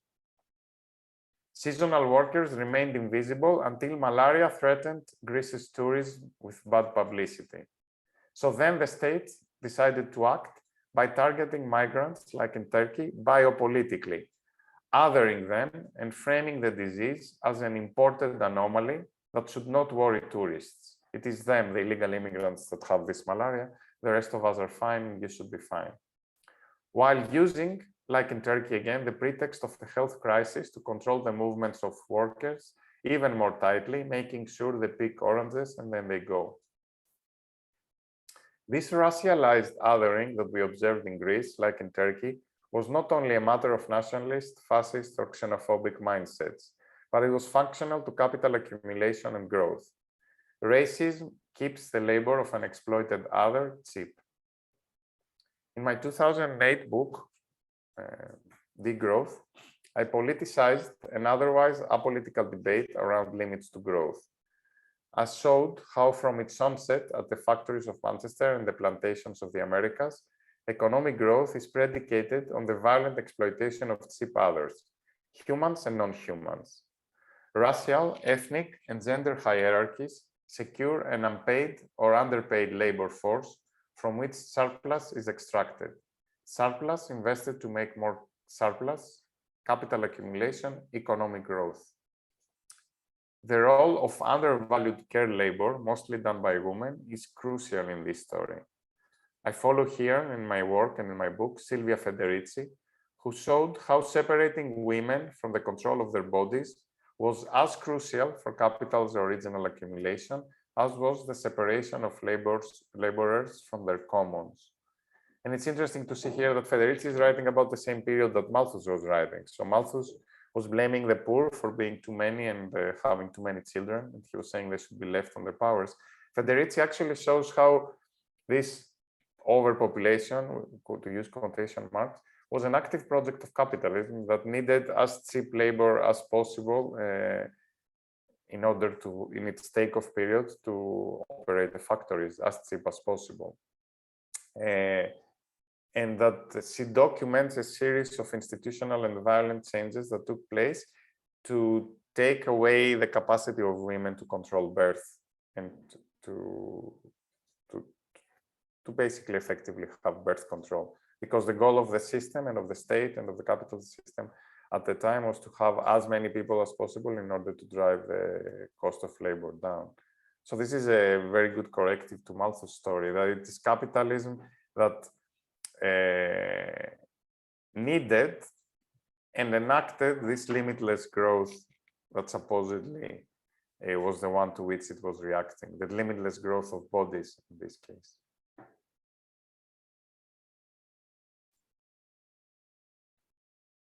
Seasonal workers remained invisible until malaria threatened Greece's tourism with bad publicity. So then the state decided to act by targeting migrants, like in Turkey, biopolitically, othering them and framing the disease as an imported anomaly that should not worry tourists. It is them, the illegal immigrants, that have this malaria. The rest of us are fine, you should be fine. While using, like in Turkey again, the pretext of the health crisis to control the movements of workers even more tightly, making sure they pick oranges and then they go. This racialized othering that we observed in Greece, like in Turkey, was not only a matter of nationalist, fascist, or xenophobic mindsets, but it was functional to capital accumulation and growth. Racism keeps the labor of an exploited other cheap. In my 2008 book, Degrowth, I politicized an otherwise apolitical debate around limits to growth. I showed how from its onset at the factories of Manchester and the plantations of the Americas, economic growth is predicated on the violent exploitation of cheap others, humans and non-humans. Racial, ethnic, and gender hierarchies secure an unpaid or underpaid labor force from which surplus is extracted. Surplus invested to make more surplus, capital accumulation, economic growth. The role of undervalued care labor, mostly done by women, is crucial in this story. I follow here in my work and in my book Silvia Federici, who showed how separating women from the control of their bodies was as crucial for capital's original accumulation as was the separation of laborers from their commons. And it's interesting to see here that Federici is writing about the same period that Malthus was writing. So Malthus was blaming the poor for being too many and having too many children, and he was saying they should be left on their powers. Federici actually shows how this overpopulation, to use quotation marks, was an active project of capitalism that needed as cheap labor as possible in order to, in its takeoff period, to operate the factories as cheap as possible. And that she documents a series of institutional and violent changes that took place to take away the capacity of women to control birth and to basically effectively have birth control. Because the goal of the system and of the state and of the capitalist system at the time was to have as many people as possible in order to drive the cost of labor down. So this is a very good corrective to Malthus' story, that it is capitalism that needed and enacted this limitless growth that supposedly was the one to which it was reacting, the limitless growth of bodies in this case.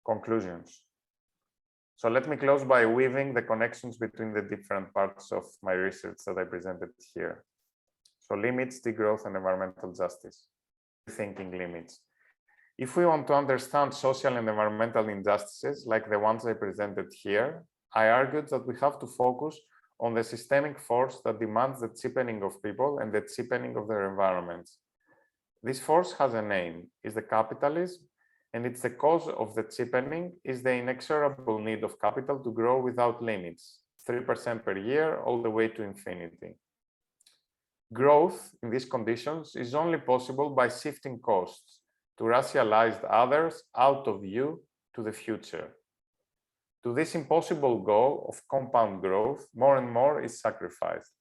Conclusions. So let me close by weaving the connections between the different parts of my research that I presented here. So limits, degrowth, and environmental justice. Rethinking limits. If we want to understand social and environmental injustices like the ones I presented here, I argued that we have to focus on the systemic force that demands the cheapening of people and the cheapening of their environments. This force has a name, is the capitalism, and it's the cause of the cheapening is the inexorable need of capital to grow without limits, 3% per year all the way to infinity. Growth in these conditions is only possible by shifting costs to racialized others out of you to the future. To this impossible goal of compound growth, more and more is sacrificed.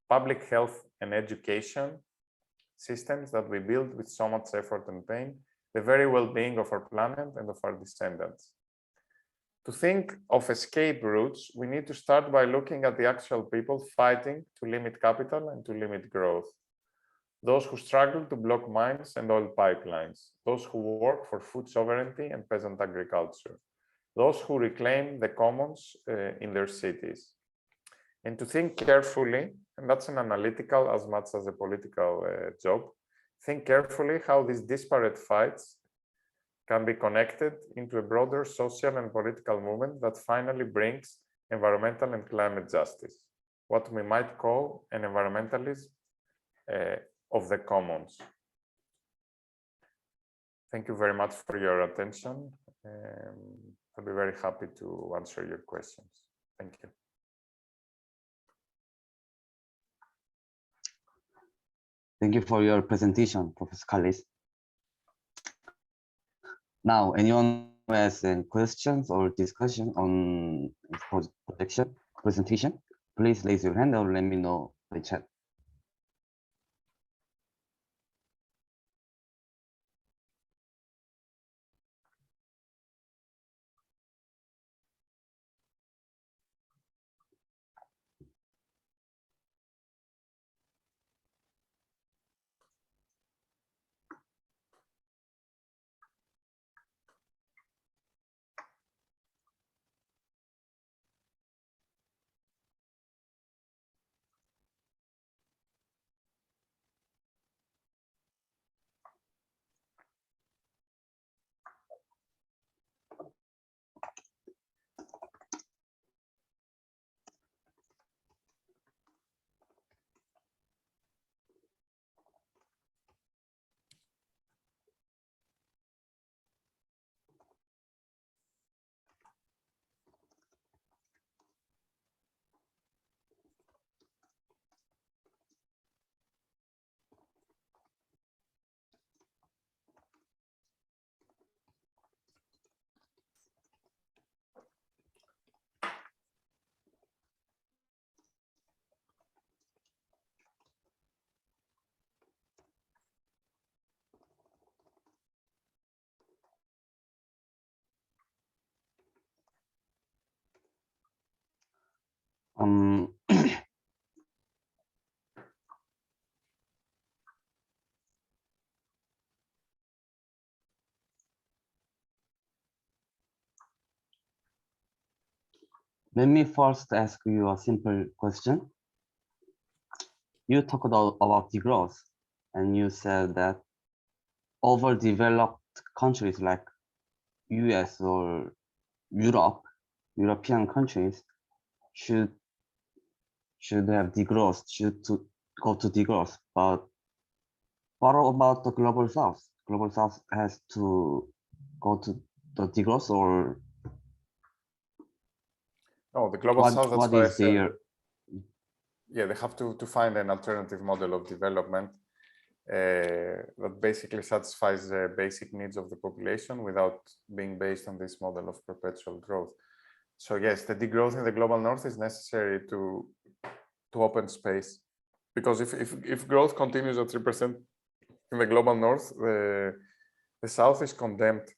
Public health and education systems that we build with so much effort and pain, the very well-being of our planet and of our descendants. To think of escape routes, we need to start by looking at the actual people fighting to limit capital and to limit growth. Those who struggle to block mines and oil pipelines, those who work for food sovereignty and peasant agriculture, those who reclaim the commons in their cities. And to think carefully, and that's an analytical as much as a political job, think carefully how these disparate fights can be connected into a broader social and political movement that finally brings environmental and climate justice, what we might call an environmentalism of the commons. Thank you very much for your attention. I'll be very happy to answer your questions. Thank you. Thank you for your presentation, Professor Kallis. Now, anyone who has any questions or discussion on this presentation, please raise your hand or let me know by chat. Let me first ask you a simple question. You talked about degrowth, and you said that overdeveloped countries like US or European countries should have degrowth, should go to degrowth. But what about the global south? Global south has to go to the degrowth, or no, the global south, that's what what I is said. their... Yeah, they have to find an alternative model of development that basically satisfies the basic needs of the population without being based on this model of perpetual growth. So yes, the degrowth in the global north is necessary to open space, because if growth continues at 3% in the global north, the south is condemned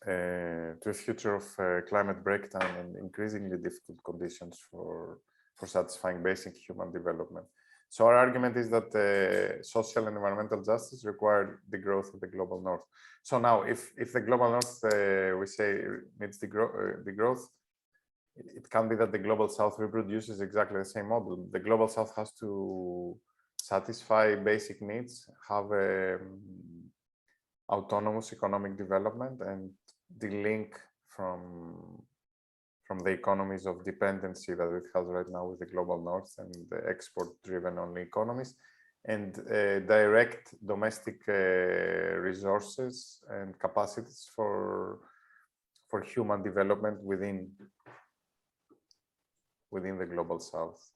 to a future of climate breakdown and increasingly difficult conditions for satisfying basic human development. So our argument is that social and environmental justice require the growth of the global north. So now, if the global north, we say, needs the growth, it can be that the global south reproduces exactly the same model. The global south has to satisfy basic needs, have autonomous economic development, and the link from the economies of dependency that it has right now with the global north and the export-driven only economies, and direct domestic resources and capacities for human development within the global south.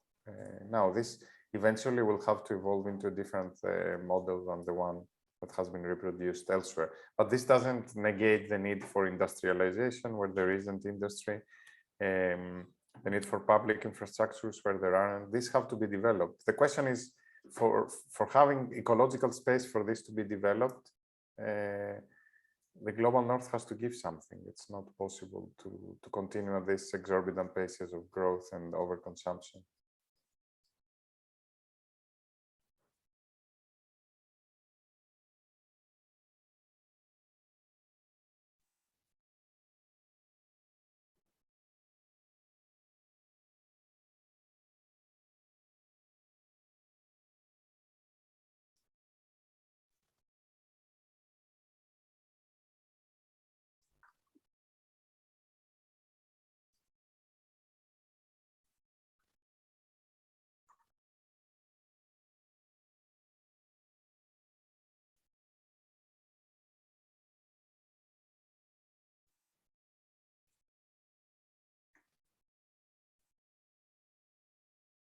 Now, this eventually will have to evolve into a different model than the one that has been reproduced elsewhere. But this doesn't negate the need for industrialization where there isn't industry, the need for public infrastructures where there aren't. These have to be developed. The question is, for having ecological space for this to be developed, the global north has to give something. It's not possible to continue at this exorbitant paces of growth and overconsumption.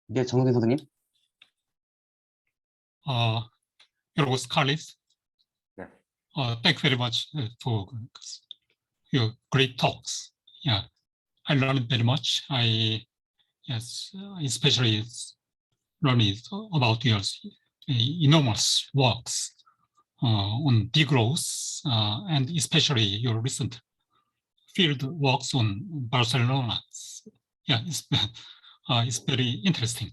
네, 정동진 선생님. Georgios Kallis. Yeah. Thank you very much for your great talks. Yeah, I learned very much. Especially learning about your enormous works on degrowth and especially your recent field works on Barcelona. Yeah, it's very interesting.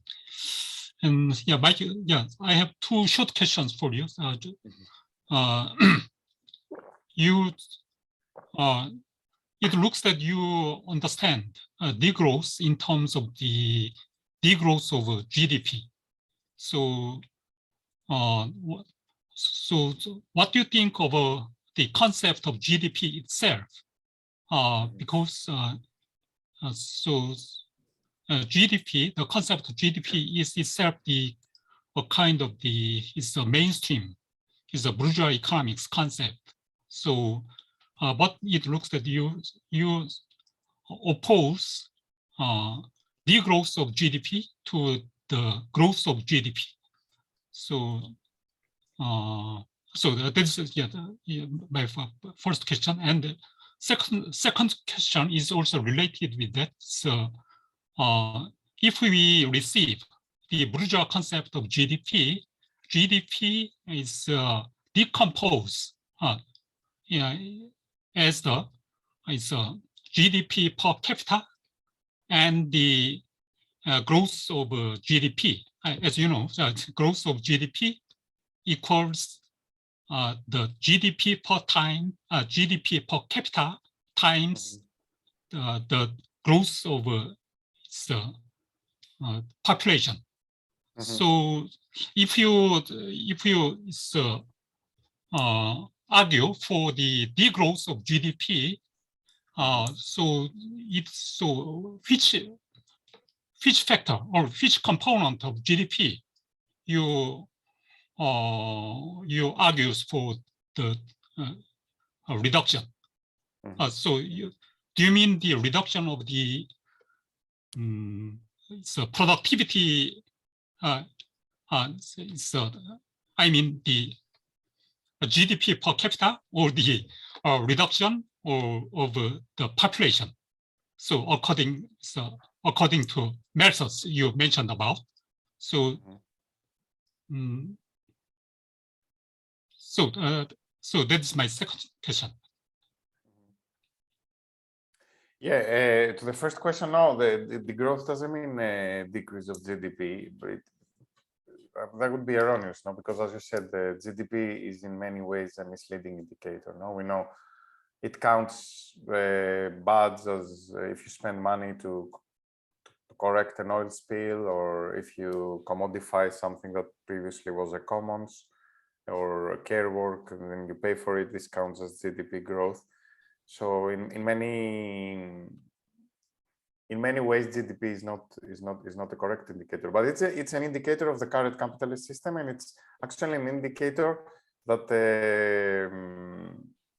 And yeah, Mike, yeah, I have two short questions for you. It looks that you understand degrowth in terms of the degrowth of GDP. So, what do you think of the concept of GDP itself? Because GDP, the concept of GDP is itself is a mainstream, is a bourgeois economics concept. So, but it looks that you oppose degrowth of GDP to the growth of GDP. So, this is my first question, and the second question is also related with that. So, if we receive the bourgeois concept of GDP, GDP is decomposed as GDP per capita and the growth of GDP. As you know, growth of GDP equals the GDP per GDP per capita times the growth of its population. So if you argue for the degrowth of GDP, which factor or which component of GDP you argues for the reduction? Do you mean the reduction of the productivity? I mean the GDP per capita, or the reduction of the population? So according to methods you mentioned about, so that's my second question. Yeah, to the first question, no, the growth doesn't mean a decrease of GDP, but that would be erroneous, no? Because as you said, the GDP is in many ways a misleading indicator. No, we know it counts buds as if you spend money to correct an oil spill, or if you commodify something that previously was a commons or a care work, and then you pay for it. This counts as GDP growth. So in many ways, GDP is not a correct indicator, but it's an indicator of the current capitalist system, and it's actually an indicator that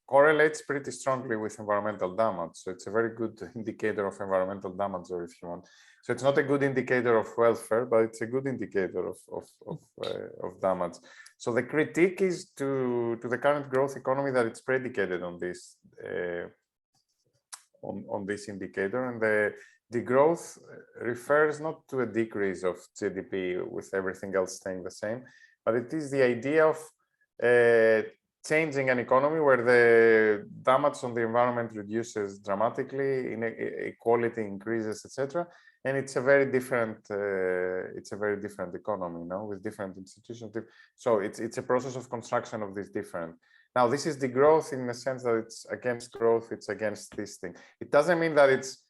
correlates pretty strongly with environmental damage. So it's a very good indicator of environmental damage, or if you want. So it's not a good indicator of welfare, but it's a good indicator of damage. So the critique is to the current growth economy that it's predicated on this on this indicator, and the growth refers not to a decrease of GDP with everything else staying the same, but it is the idea of changing an economy where the damage on the environment reduces dramatically, inequality increases, etc. And it's a very different economy, you know, with different institutions. So it's a process of construction of this different. Now, this is the growth in the sense that it's against growth, it's against this thing. It doesn't mean that it's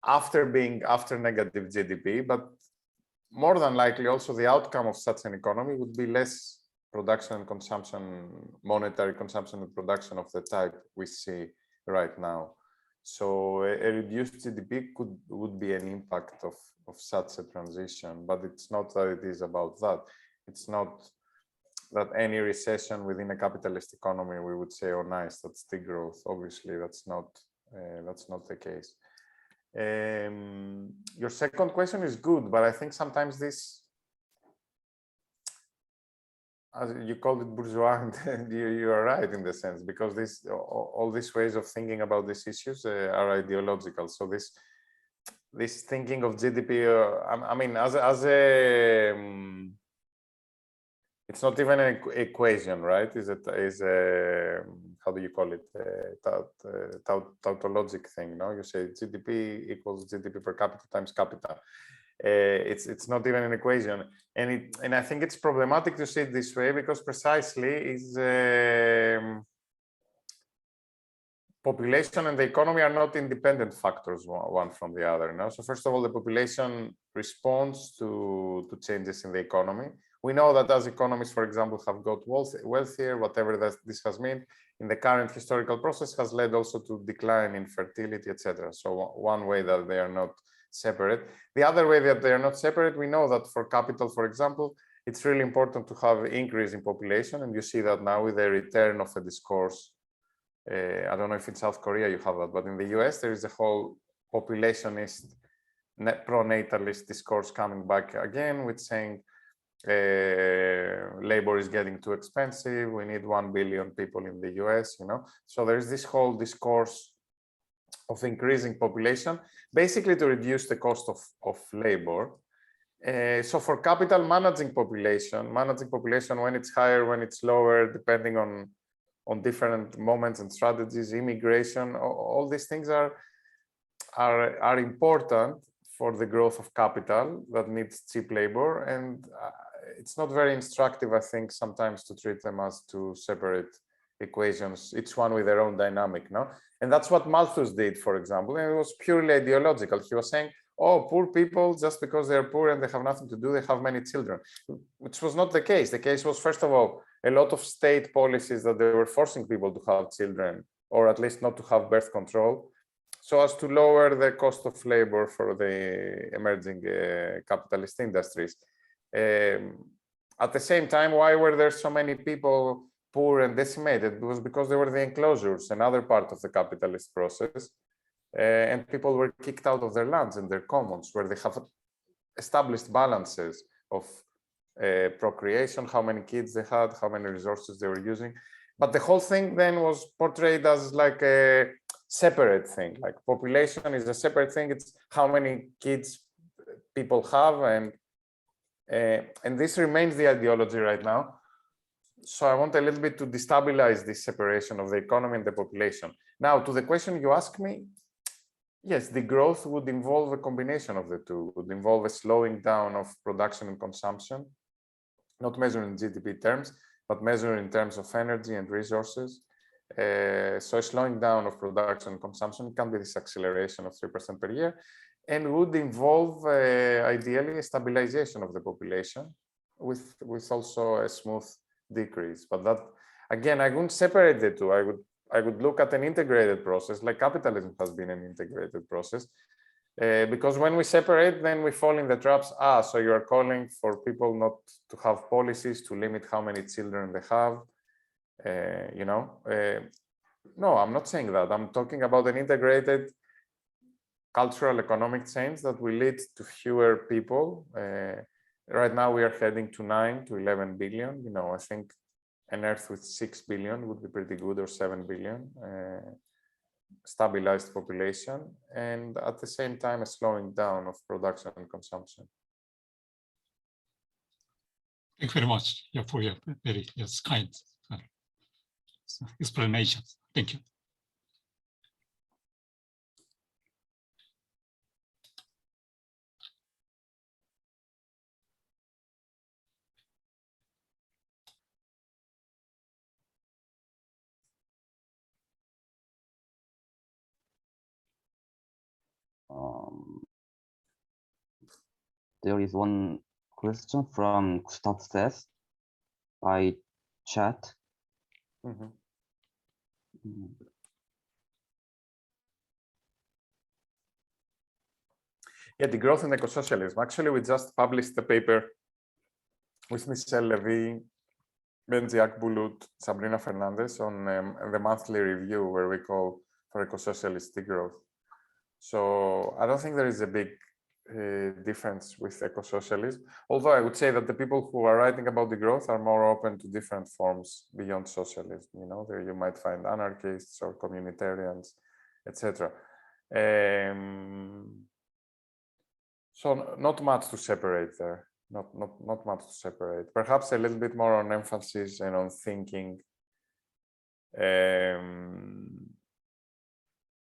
after negative GDP, but more than likely also the outcome of such an economy would be less production and consumption, monetary consumption and production of the type we see right now. So a reduced GDP would be an impact of such a transition, but it's not that it is about that. It's not that any recession within a capitalist economy we would say, oh nice, that's the growth. Obviously that's not the case. Your second question is good, but I think sometimes this, as you called it bourgeois, and you are right in the sense, because all these ways of thinking about these issues are ideological. So this thinking of GDP, I mean, as a it's not even an equation, right? How do you call it? Tautologic thing, no? You say GDP equals GDP per capita times capita. It's not even an equation, and I think it's problematic to see it this way, because precisely is population and the economy are not independent factors one from the other. No? So first of all, the population responds to changes in the economy. We know that as economies, for example, have got wealthier, whatever this has meant in the current historical process has led also to decline in fertility, etc. So one way that they are not separate. The other way that they are not separate, we know that for capital, for example, it's really important to have increase in population, and you see that now with the return of a discourse. I don't know if in South Korea you have that, but in the US there is a whole populationist, pro-natalist discourse coming back again with saying labor is getting too expensive, we need 1 billion people in the US, you know. So there's this whole discourse of increasing population, basically to reduce the cost of labor. So for capital, managing population when it's higher, when it's lower, depending on different moments and strategies, immigration, all these things are important for the growth of capital that needs cheap labor, and it's not very instructive, I think, sometimes to treat them as two separate equations, each one with their own dynamic, no? And that's what Malthus did, for example, and it was purely ideological. He was saying, oh, poor people, just because they're poor and they have nothing to do, they have many children, which was not the case. The case was, first of all, a lot of state policies that they were forcing people to have children, or at least not to have birth control, so as to lower the cost of labor for the emerging capitalist industries. At the same time, why were there so many people poor and decimated? It was because there were the enclosures, another part of the capitalist process, and people were kicked out of their lands and their commons, where they have established balances of procreation, how many kids they had, how many resources they were using. But the whole thing then was portrayed as like a separate thing, like population is a separate thing. It's how many kids people have, and this remains the ideology right now. So I want a little bit to destabilize this separation of the economy and the population. Now, to the question you asked me, yes, the growth would involve a combination of the two, would involve a slowing down of production and consumption, not measured in GDP terms, but measured in terms of energy and resources. So a slowing down of production and consumption can be this acceleration of 3% per year, and would involve ideally a stabilization of the population with also a smooth decrease. But that, again, I wouldn't separate the two. I would look at an integrated process, like capitalism has been an integrated process, because when we separate, then we fall in the traps. So you are calling for people not to have policies to limit how many children they have, you know. No, I'm not saying that. I'm talking about an integrated cultural economic change that will lead to fewer people. Right now we are heading to 9 to 11 billion. You know, I think an Earth with 6 billion would be pretty good, or 7 billion. Stabilized population, and at the same time a slowing down of production and consumption. Thank you very much for your very kind explanations. Thank you. There is one question from Gustav Sess by chat. Yeah, the growth in eco-socialism. Actually, we just published the paper with Michelle Levy, Benziak Bulut, Sabrina Fernandez on the monthly review where we call for eco-socialist degrowth. So I don't think there is a big difference with eco-socialism, although I would say that the people who are writing about the growth are more open to different forms beyond socialism. You know, there you might find anarchists or communitarians, etc. So not much to separate there. Not much to separate. Perhaps a little bit more on emphasis and on thinking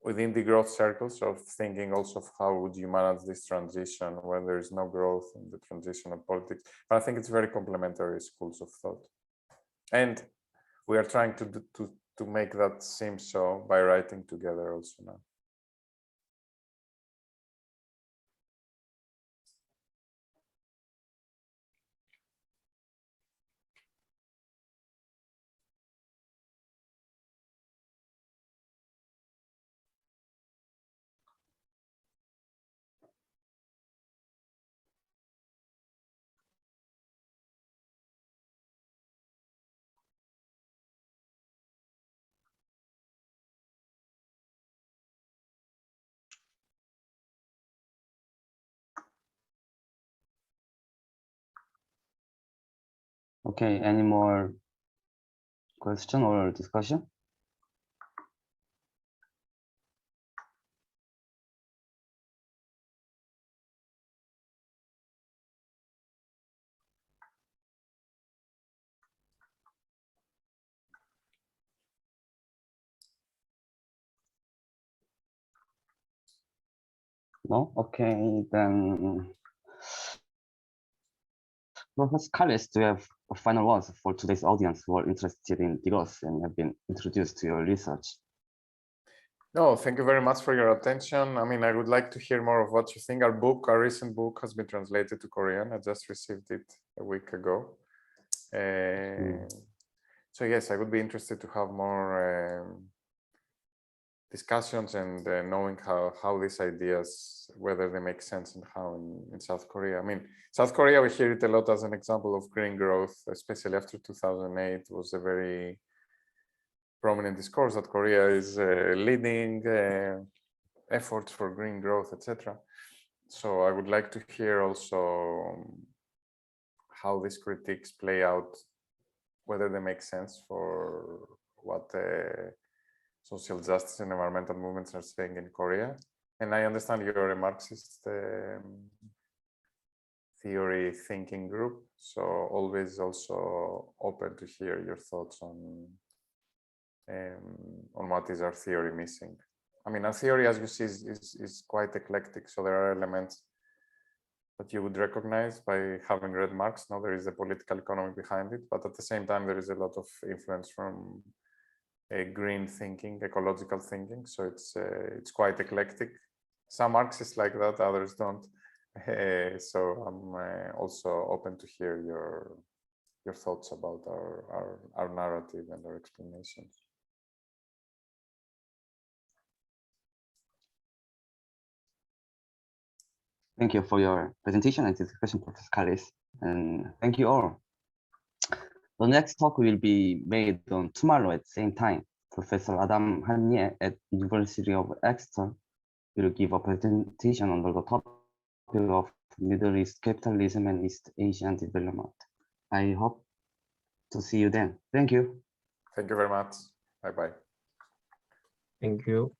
within the growth circles, of thinking also of how would you manage this transition when there is no growth in the transition of politics. But I think it's very complementary schools of thought, and we are trying to make that seem so by writing together also now. Okay, any more question or discussion? No? Okay, then. Professor Kallis, do you have final words for today's audience who are interested in degrowth and have been introduced to your research? No, thank you very much for your attention. I mean, I would like to hear more of what you think. Our recent book has been translated to Korean. I just received it a week ago. So yes, I would be interested to have more discussions and knowing how these ideas, whether they make sense and how in South Korea. I mean, South Korea, we hear it a lot as an example of green growth, especially after 2008 was a very prominent discourse that Korea is leading efforts for green growth, etc. So I would like to hear also how these critiques play out, whether they make sense for what social justice and environmental movements are saying in Korea. And I understand you're a Marxist theory thinking group, so always also open to hear your thoughts on what is our theory missing. I mean, our theory, as you see, is quite eclectic, so there are elements that you would recognize by having read Marx. Now there is a political economy behind it, but at the same time, there is a lot of influence from green thinking, ecological thinking. So it's quite eclectic. Some Marxists like that, others don't. So I'm also open to hear your thoughts about our narrative and our explanations. Thank you for your presentation and discussion, Professor Kallis, and thank you all. The next talk will be made on tomorrow at the same time. Professor Adam Hanye at University of Exeter will give a presentation on the topic of Middle East capitalism and East Asian development. I hope to see you then. Thank you. Thank you very much. Bye-bye. Thank you.